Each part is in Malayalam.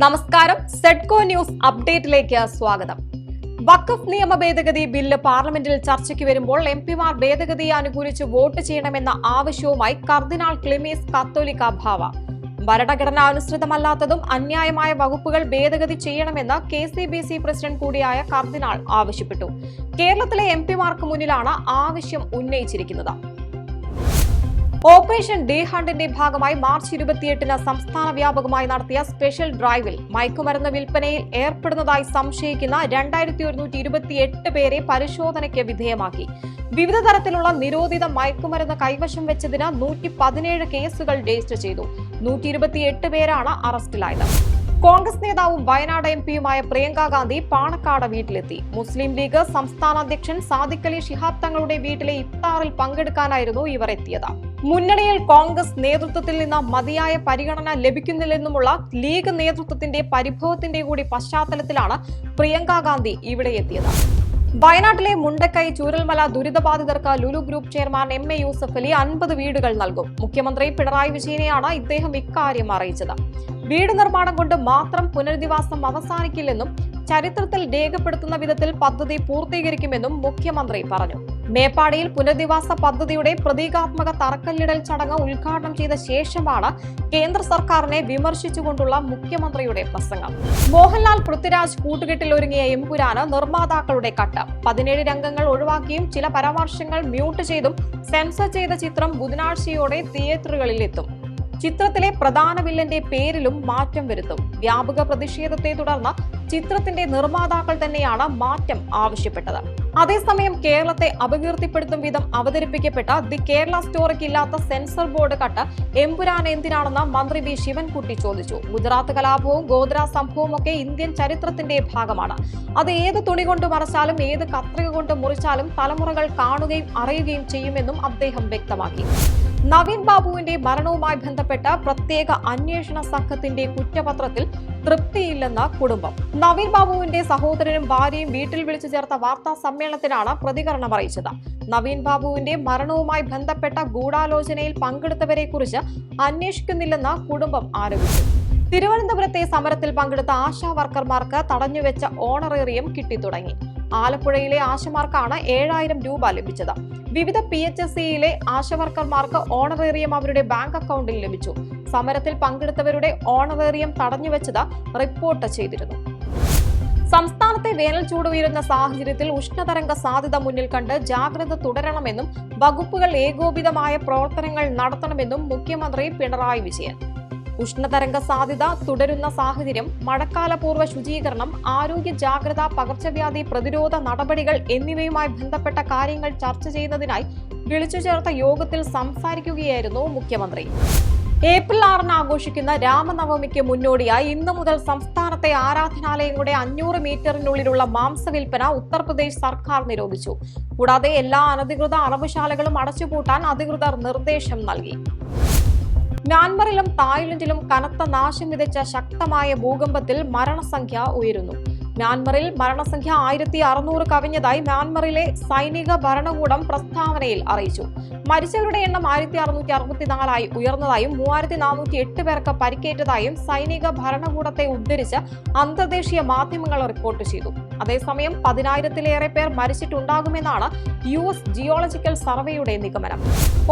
നമസ്കാരം, സെഡ്കോ ന്യൂസ് അപ്ഡേറ്റിലേക്ക് സ്വാഗതം. വഖഫ് നിയമ ഭേദഗതി ബില്ല് പാർലമെന്റിൽ ചർച്ചയ്ക്ക് വരുമ്പോൾ എംപിമാർ ഭേദഗതിയെ അനുകൂലിച്ച് വോട്ട് ചെയ്യണമെന്ന ആവശ്യവുമായി കർദിനാൾ ക്ലിമീസ് കത്തോലിക്ക ബാവ. ഭരണഘടനാനുസൃതമല്ലാത്തതും അന്യായമായ വകുപ്പുകൾ ഭേദഗതി ചെയ്യണമെന്ന് KCBC പ്രസിഡന്റ് കൂടിയായ കർദിനാൾ ആവശ്യപ്പെട്ടു. കേരളത്തിലെ എംപിമാർക്ക് മുന്നിലാണ് ആവശ്യം ഉന്നയിച്ചിരിക്കുന്നത്. ഓപ്പറേഷൻ ഡി ഹണ്ടിന്റെ ഭാഗമായി മാർച്ച് 28-ന് സംസ്ഥാന വ്യാപകമായി നടത്തിയ സ്പെഷ്യൽ ഡ്രൈവിൽ മയക്കുമരുന്ന് വിൽപ്പനയിൽ ഏർപ്പെടുന്നതായി സംശയിക്കുന്ന 2128 പേരെ പരിശോധനയ്ക്ക് വിധേയമാക്കി. വിവിധ തരത്തിലുള്ള നിരോധിത മയക്കുമരുന്ന് കൈവശം വെച്ചതിന് 117 കേസുകൾ രജിസ്റ്റർ ചെയ്തു. 128 പേരാണ് അറസ്റ്റിലായത്. കോൺഗ്രസ് നേതാവും വയനാട് എംപിയുമായ പ്രിയങ്ക ഗാന്ധി പാണക്കാട് വീട്ടിലെത്തി. മുസ്ലിം ലീഗ് സംസ്ഥാന അധ്യക്ഷൻ സാദിഖ് അലി ശിഹാബ് തങ്ങളുടെ വീട്ടിലെ ഇഫ്താറിൽ പങ്കെടുക്കാനായിരുന്നു ഇവർ എത്തിയത്. മുന്നണിയിൽ കോൺഗ്രസ് നേതൃത്വത്തിൽ നിന്ന് മതിയായ പരിഗണന ലഭിക്കുന്നില്ലെന്നുമുള്ള ലീഗ് നേതൃത്വത്തിന്റെ പരിഭവത്തിന്റെ കൂടി പശ്ചാത്തലത്തിലാണ് പ്രിയങ്ക ഗാന്ധി ഇവിടെ എത്തിയത്. വയനാട്ടിലെ മുണ്ടക്കൈ ചൂരൽമല ദുരിതബാധിതർക്ക് Lulu group chairman MA Yusuff Ali 50 വീടുകൾ നൽകും. മുഖ്യമന്ത്രി പിണറായി വിജയനെയാണ് ഇദ്ദേഹം ഇക്കാര്യം അറിയിച്ചത്. വീട് നിർമ്മാണം കൊണ്ട് മാത്രം പുനരധിവാസം അവസാനിക്കില്ലെന്നും ചരിത്രത്തിൽ രേഖപ്പെടുത്തുന്ന വിധത്തിൽ പദ്ധതി പൂർത്തീകരിക്കുമെന്നും മുഖ്യമന്ത്രി പറഞ്ഞു. മേപ്പാടിയിൽ പുനരധിവാസ പദ്ധതിയുടെ പ്രതീകാത്മക തറക്കല്ലിടൽ ചടങ്ങ് ഉദ്ഘാടനം ചെയ്ത ശേഷമാണ് കേന്ദ്ര സർക്കാരിനെ വിമർശിച്ചുകൊണ്ടുള്ള മുഖ്യമന്ത്രിയുടെ പ്രസംഗം. മോഹൻലാൽ പൃഥ്വിരാജ് കൂട്ടുകെട്ടിൽ ഒരുങ്ങിയ എമ്പുരാന് നിർമ്മാതാക്കളുടെ കട്ട്. 17 രംഗങ്ങൾ ഒഴിവാക്കിയും ചില പരാമർശങ്ങൾ മ്യൂട്ട് ചെയ്തും സെൻസർ ചെയ്ത ചിത്രം ബുധനാഴ്ചയോടെ തിയേറ്ററുകളിൽ എത്തും. ചിത്രത്തിലെ പ്രധാന വില്ലന്റെ പേരിലും മാറ്റം വരുത്തും. വ്യാപക പ്രതിഷേധത്തെ തുടർന്ന് ചിത്രത്തിന്റെ നിർമ്മാതാക്കൾ തന്നെയാണ് മാറ്റം ആവശ്യപ്പെട്ടത്. അതേസമയം കേരളത്തെ അപകീർത്തിപ്പെടുത്തും വിധം അവതരിപ്പിക്കപ്പെട്ട ദി കേരള സ്റ്റോറിക്ക് ഇല്ലാത്ത സെൻസർ ബോർഡ് കട്ട് എമ്പുരാൻ എന്തിനാണെന്ന് മന്ത്രി V ശിവൻകുട്ടി ചോദിച്ചു. ഗുജറാത്ത് കലാപവും ഗോദ്ര സംഭവവും ഒക്കെ ഇന്ത്യൻ ചരിത്രത്തിന്റെ ഭാഗമാണ്. അത് ഏത് തുണി കൊണ്ട് മറച്ചാലും ഏത് കത്രിക കൊണ്ട് മുറിച്ചാലും തലമുറകൾ കാണുകയും അറിയുകയും ചെയ്യുമെന്നും അദ്ദേഹം വ്യക്തമാക്കി. നവീൻ ബാബുവിന്റെ മരണവുമായി ബന്ധപ്പെട്ട പ്രത്യേക അന്വേഷണ സംഘത്തിന്റെ കുറ്റപത്രത്തിൽ തൃപ്തിയില്ലെന്ന് കുടുംബം. നവീൻ ബാബുവിന്റെ സഹോദരനും ഭാര്യയും വീട്ടിൽ വിളിച്ചു ചേർത്ത വാർത്താ സമ്മേളനത്തിലാണ് പ്രതികരണം അറിയിച്ചത്. നവീൻ ബാബുവിന്റെ മരണവുമായി ബന്ധപ്പെട്ട ഗൂഢാലോചനയിൽ പങ്കെടുത്തവരെ കുറിച്ച് അന്വേഷിക്കുന്നില്ലെന്ന് കുടുംബം ആരോപിച്ചു. തിരുവനന്തപുരത്തെ സമരത്തിൽ പങ്കെടുത്ത ആശാ വർക്കർമാർക്ക് തടഞ്ഞുവെച്ച ഓണറേറിയം കിട്ടിത്തുടങ്ങി. ആലപ്പുഴയിലെ ആശമാർക്കാണ് 7000 രൂപ ലഭിച്ചത്. വിവിധ PHSCയിലെ ആശാവർക്കർമാർക്ക് ഓണറേറിയം അവരുടെ ബാങ്ക് അക്കൗണ്ടിൽ ലഭിച്ചു. സമരത്തിൽ പങ്കെടുത്തവരുടെ ഓണറേറിയം തടഞ്ഞുവെച്ചത് റിപ്പോർട്ട് ചെയ്തിരുന്നു. സംസ്ഥാനത്തെ വേനൽ ചൂട് ഉയരുന്ന സാഹചര്യത്തിൽ ഉഷ്ണതരംഗ സാധ്യത മുന്നിൽ കണ്ട് ജാഗ്രത തുടരണമെന്നും വകുപ്പുകൾ ഏകോപിതമായ പ്രവർത്തനങ്ങൾ നടത്തണമെന്നും മുഖ്യമന്ത്രി പിണറായി വിജയൻ. ഉഷ്ണതരംഗ സാധ്യത തുടരുന്ന സാഹചര്യം, മഴക്കാലപൂർവ്വ ശുചീകരണം, ആരോഗ്യ ജാഗ്രത, പകർച്ചവ്യാധി പ്രതിരോധ നടപടികൾ എന്നിവയുമായി ബന്ധപ്പെട്ട കാര്യങ്ങൾ ചർച്ച ചെയ്യുന്നതിനായി വിളിച്ചു ചേർത്ത യോഗത്തിൽ സംസാരിക്കുകയായിരുന്നു മുഖ്യമന്ത്രി. ഏപ്രിൽ 6-ന് ആഘോഷിക്കുന്ന രാമനവമിക്ക് മുന്നോടിയായി ഇന്നു മുതൽ സംസ്ഥാനത്തെ ആരാധനാലയങ്ങളുടെ 500 മീറ്ററിനുള്ളിലുള്ള മാംസവിൽപ്പന ഉത്തർപ്രദേശ് സർക്കാർ നിരോധിച്ചു. കൂടാതെ എല്ലാ അനധികൃത അറവുശാലകളും അടച്ചുപൂട്ടാൻ അധികൃതർ നിർദ്ദേശം നൽകി. മ്യാൻമറിലും തായ്ലൻഡിലും കനത്ത നാശം വിതച്ച ശക്തമായ ഭൂകമ്പത്തിൽ മരണസംഖ്യ ഉയരുന്നു. മ്യാൻമറിൽ മരണസംഖ്യ 1600 കവിഞ്ഞതായി മ്യാൻമറിലെ സൈനിക ഭരണകൂടം പ്രസ്താവനയിൽ അറിയിച്ചു. മരിച്ചവരുടെ എണ്ണം 1664 ഉയർന്നതായും 3408 പേർക്ക് പരിക്കേറ്റതായും സൈനിക ഭരണകൂടത്തെ ഉദ്ധരിച്ച് അന്തർദേശീയ മാധ്യമങ്ങൾ റിപ്പോർട്ട് ചെയ്തു. അതേസമയം 10,000-ലേറെ പേർ മരിച്ചിട്ടുണ്ടാകുമെന്നാണ് US ജിയോളജിക്കൽ സർവേയുടെ നിഗമനം.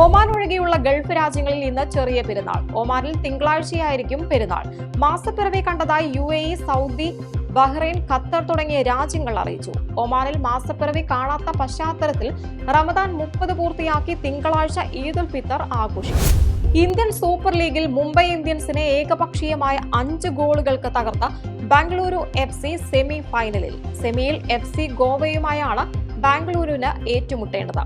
ഒമാൻ ഒഴികെയുള്ള ഗൾഫ് രാജ്യങ്ങളിൽ ഇന്ന് ചെറിയ പെരുന്നാൾ. ഒമാനിൽ തിങ്കളാഴ്ചയായിരിക്കും പെരുന്നാൾ. മാസപ്പിറവി കണ്ടതായി UAE, സൗദി, ബഹ്റൈൻ, ഖത്തർ തുടങ്ങിയ രാജ്യങ്ങൾ അറിയിച്ചു. ഒമാനിൽ മാസപ്പിറവി കാണാത്ത പശ്ചാത്തലത്തിൽ റമദാൻ 30 പൂർത്തിയാക്കി തിങ്കളാഴ്ച ഈദുൽ ഫിത്തർ ആഘോഷിക്കും. ഇന്ത്യൻ സൂപ്പർ ലീഗിൽ മുംബൈ ഇന്ത്യൻസിനെ ഏകപക്ഷീയമായ 5 ഗോളുകൾക്ക് തകർത്ത ബംഗളൂരു FC സെമി ഫൈനലിൽ. സെമിയിൽ FC ഗോവയുമായാണ് ബാംഗ്ലൂരിന് ഏറ്റുമുട്ടേണ്ടത്.